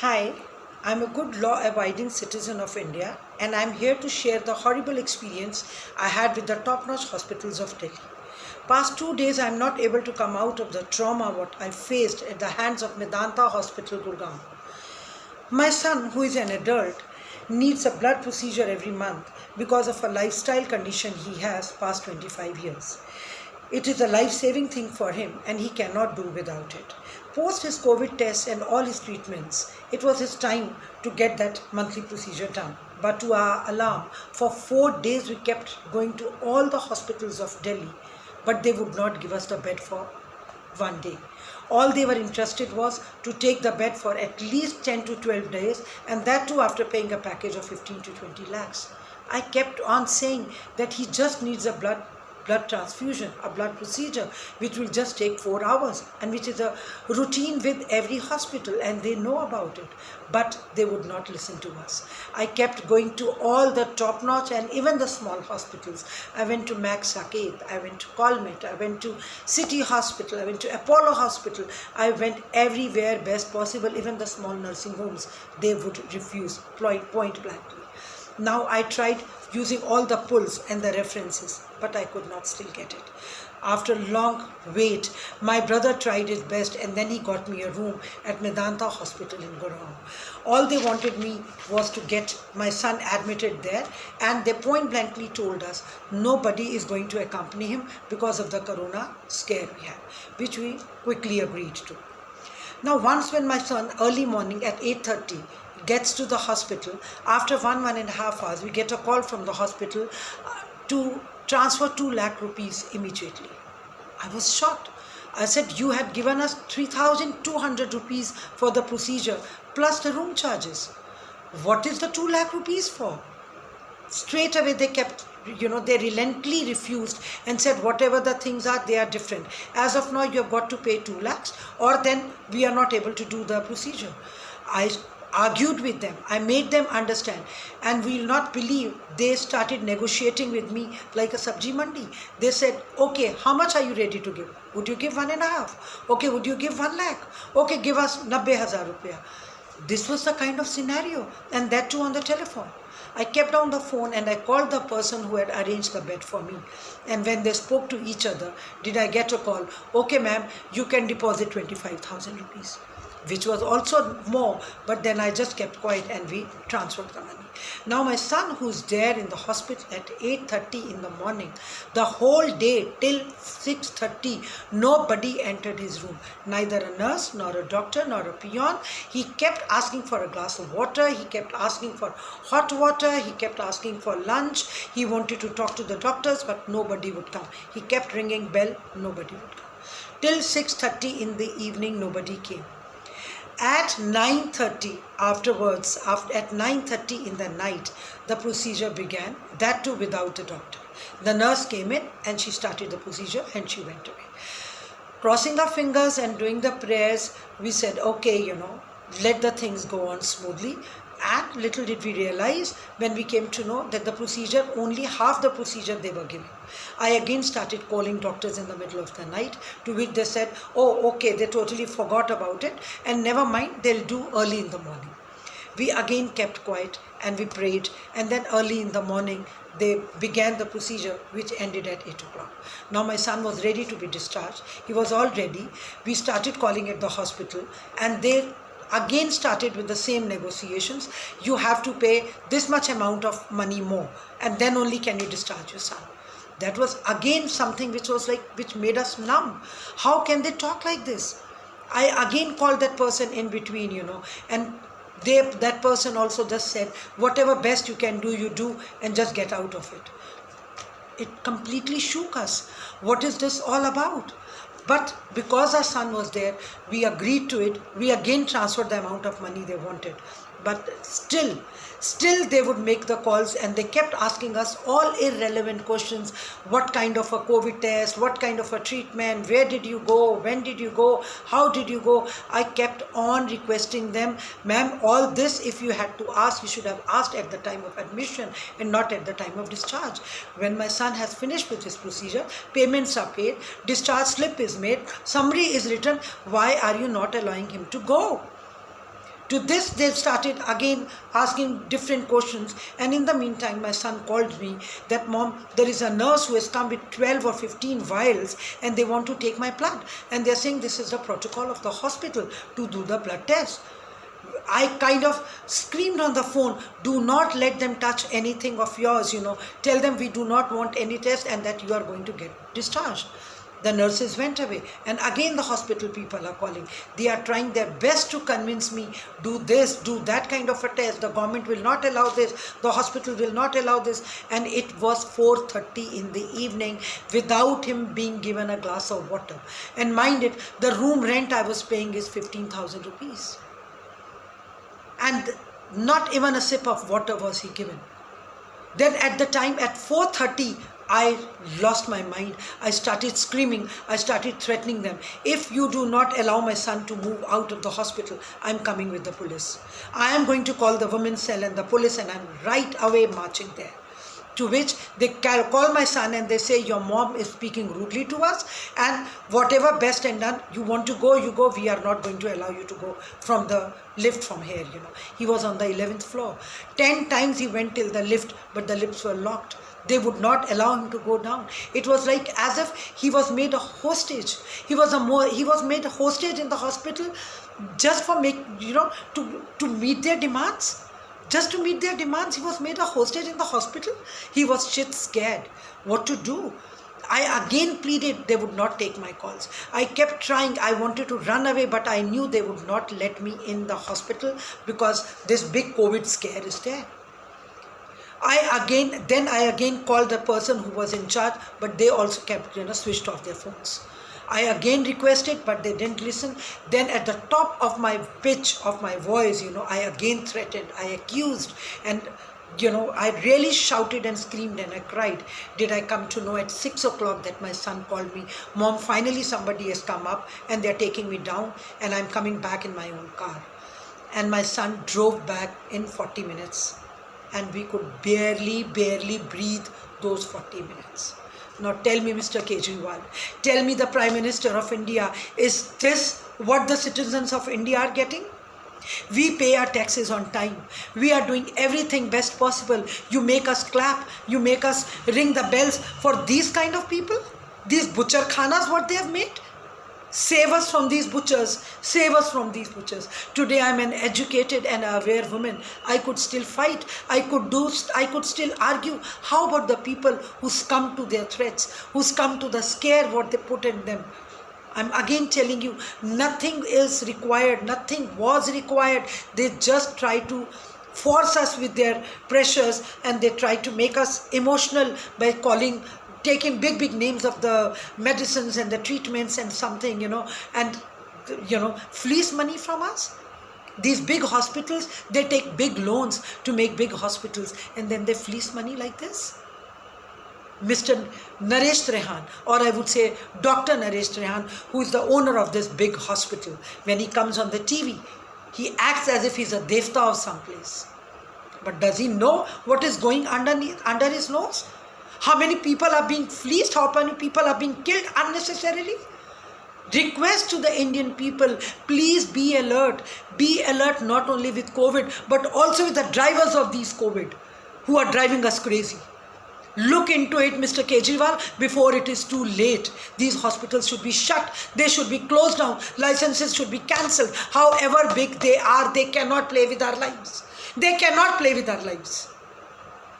Hi, I'm a good law abiding citizen of India and I'm here to share the horrible experience I had with the top notch hospitals of Delhi. Past 2 days, I'm not able to come out of the trauma what I faced at the hands of Medanta Hospital, Gurgaon. My son, who is an adult, needs a blood procedure every month because of a lifestyle condition he has past 25 years. It is a life-saving thing for him and he cannot do without it. Post his COVID tests and all his treatments, it was his time to get that monthly procedure done. But to our alarm, for 4 days we kept going to all the hospitals of Delhi, but they would not give us the bed for one day. All they were interested was to take the bed for at least 10 to 12 days, and that too after paying a package of 15 to 20 lakhs. I kept on saying that he just needs a blood transfusion, a blood procedure, which will just take 4 hours and which is a routine with every hospital and they know about it. But they would not listen to us. I kept going to all the top notch and even the small hospitals. I went to Max Saket, I went to Colmet, I went to City Hospital, I went to Apollo Hospital. I went everywhere best possible, even the small nursing homes. They would refuse point blankly. Now I tried using all the pulls and the references, but I could not still get it. After long wait, my brother tried his best and then he got me a room at Medanta Hospital in Gurgaon. All they wanted me was to get my son admitted there, and they point blankly told us nobody is going to accompany him because of the corona scare we had, which we quickly agreed to. Now once when my son early morning at 8:30 gets to the hospital, after 1.5 hours we get a call from the hospital to transfer 2 lakh rupees immediately. I was shocked. I said, you had given us 3,200 rupees for the procedure plus the room charges. What is the 2 lakh rupees for? Straight away they kept, they relentlessly refused and said whatever the things are, they are different. As of now, you have got to pay 2 lakhs or then we are not able to do the procedure. I argued with them. I made them understand, and we will not believe they started negotiating with me like a sabji mandi. They said, okay, how much are you ready to give? Would you give 1.5? Okay, would you give 1 lakh? Okay, give us 90,000 rupiah. This was the kind of scenario, and that too on the telephone. I kept on the phone and I called the person who had arranged the bed for me. And when they spoke to each other, did I get a call? Okay, ma'am, you can deposit 25,000 rupees. Which was also more, but then I just kept quiet and we transferred the money. Now my son, who's there in the hospital at 8:30 in the morning, the whole day till 6:30, nobody entered his room. Neither a nurse, nor a doctor, nor a peon. He kept asking for a glass of water. He kept asking for hot water. He kept asking for lunch. He wanted to talk to the doctors, but nobody would come. He kept ringing bell. Nobody would come. Till 6:30 in the evening, nobody came. At 9:30 afterwards, at 9:30 in the night, the procedure began, that too without the doctor. The nurse came in and she started the procedure and she went away. Crossing our fingers and doing the prayers, we said, okay, let the things go on smoothly. And little did we realize when we came to know that the procedure, only half the procedure they were giving. I again started calling doctors in the middle of the night, to which they said, oh, okay, they totally forgot about it and never mind, they'll do early in the morning. We again kept quiet and we prayed, and then early in the morning they began the procedure, which ended at 8 o'clock. Now my son was ready to be discharged. He was all ready. We started calling at the hospital and they again started with the same negotiations. You have to pay this much amount of money more and then only can you discharge your son. That was again something which made us numb. How can they talk like this? I again called that person in between, and that person also just said, whatever best you can do, you do and just get out of it. It completely shook us. What is this all about? But because our son was there, we agreed to it. We again transferred the amount of money they wanted. But still they would make the calls and they kept asking us all irrelevant questions. What kind of a COVID test? What kind of a treatment? Where did you go? When did you go? How did you go? I kept on requesting them, ma'am, all this if you had to ask, you should have asked at the time of admission and not at the time of discharge. When my son has finished with his procedure, payments are paid, discharge slip is made, summary is written, why are you not allowing him to go? To this, they started again asking different questions. And in the meantime, my son called me that, Mom, there is a nurse who has come with 12 or 15 vials and they want to take my blood. And they're saying this is the protocol of the hospital to do the blood test. I kind of screamed on the phone, do not let them touch anything of yours, Tell them we do not want any test and that you are going to get discharged. The nurses went away, and again the hospital people are calling. They are trying their best to convince me, do this, do that kind of a test. The government will not allow this. The hospital will not allow this. And it was 4:30 in the evening without him being given a glass of water. And mind it, the room rent I was paying is 15,000 rupees. And not even a sip of water was he given. Then at the time at 4:30, I lost my mind. I started screaming. I started threatening them. If you do not allow my son to move out of the hospital, I'm coming with the police. I am going to call the women's cell and the police, and I'm right away marching there. To which they call my son and they say, your mom is speaking rudely to us, and whatever best and done, you want to go, you go. We are not going to allow you to go from the lift from here, He was on the 11th floor. 10 times he went till the lift, but the lifts were locked. They would not allow him to go down. It was like as if he was made a hostage. He was made a hostage in the hospital just for to meet their demands. Just to meet their demands, he was made a hostage in the hospital. He was shit scared. What to do? I again pleaded, they would not take my calls. I kept trying. I wanted to run away, but I knew they would not let me in the hospital because this big COVID scare is there. I again called the person who was in charge, but they also kept, switched off their phones. I again requested, but they didn't listen. Then at the top of my pitch of my voice, I again threatened, I accused, and, I really shouted and screamed and I cried. Did I come to know at 6 o'clock that my son called me, Mom, finally somebody has come up and they're taking me down and I'm coming back in my own car. And my son drove back in 40 minutes. And we could barely breathe those 40 minutes. Now tell me, Mr. Kejriwal, tell me the Prime Minister of India, is this what the citizens of India are getting? We pay our taxes on time. We are doing everything best possible. You make us clap, you make us ring the bells for these kind of people? These butcher khanas, what they have made? Save us from these butchers. Save us from these butchers. Today I'm an educated and aware woman. I could still fight. I could still argue. How about the people who succumb to their threats, who succumb to the scare what they put in them? I'm again telling you, nothing is required. Nothing was required. They just try to force us with their pressures, and they try to make us emotional by taking big names of the medicines and the treatments and something, and, fleece money from us. These big hospitals, they take big loans to make big hospitals, and then they fleece money like this. Mr. Naresh Trehan, or I would say Dr. Naresh Trehan, who is the owner of this big hospital, when he comes on the TV, he acts as if he's a devta of some place. But does he know what is going under his nose? How many people are being fleeced? How many people are being killed unnecessarily? Request to the Indian people, please be alert. Be alert not only with COVID, but also with the drivers of these COVID who are driving us crazy. Look into it, Mr. Kejriwal, before it is too late. These hospitals should be shut. They should be closed down. Licenses should be cancelled. However big they are, they cannot play with our lives. They cannot play with our lives.